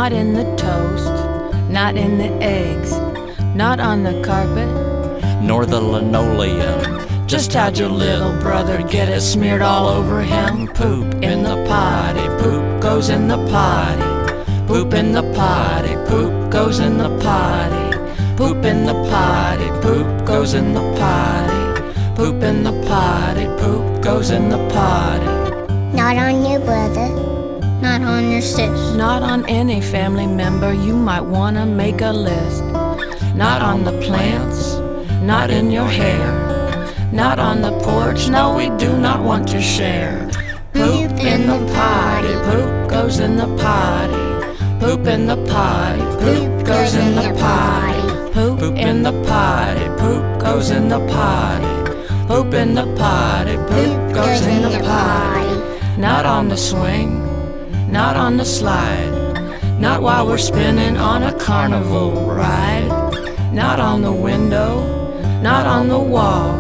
Not in the toast, not in the eggs, not on the carpet, nor the linoleum. Just how'd your little brother get it smeared all over him? Poop in the potty, poop goes in the potty. Poop in the potty, poop goes in the potty. Poop in the potty, poop goes in the potty. Poop in the potty, poop goes in the potty. Not on your brother, not on your sis. Not on any family member, you might wanna make a list. Not on the plants, not in your hair. Not on the porch, no, we do not want to share. Poop in the potty, poop goes in the potty. Poop in the potty, poop goes in the potty. Poop in the potty, poop goes in the potty. Poop in the potty, poop goes in the potty. Not on the swing, not on the slide. Not while we're spinning on a carnival ride. Not on the window, not on the wall.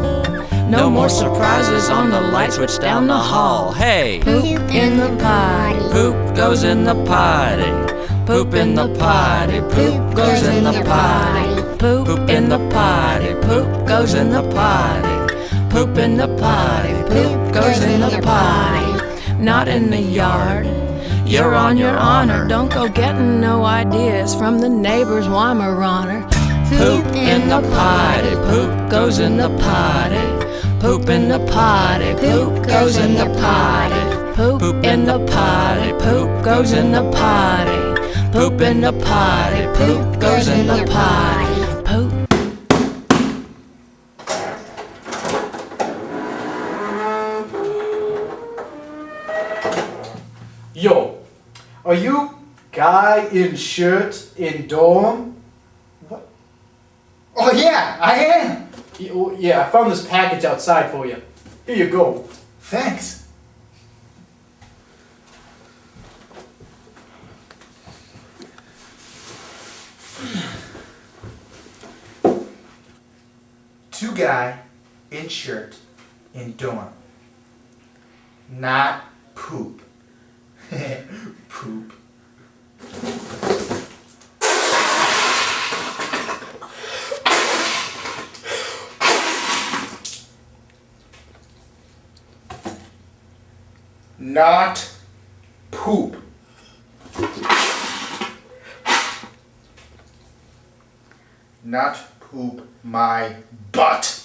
No more surprises on the light switch down the hall. Hey! Poop in the potty, poop goes in the potty. Poop in the potty, poop goes in the potty. Poop in the potty, poop goes in the potty. Poop in the potty, poop goes in the potty. Not in the yard, you're on your honor. Don't go getting no ideas from the neighbor's Weimaraner. Poop in the potty, poop goes in the potty. Poop in the potty, poop goes in the potty. Poop in the potty, poop goes in the potty. Poop in the potty, poop goes in the potty. Poop. Yo, are you guy in shirt in dorm? What? Oh yeah, I am. Yeah, I found this package outside for you. Here you go. Thanks. To guy in shirt in dorm. Not poop. Poop. Not poop. Not poop my butt.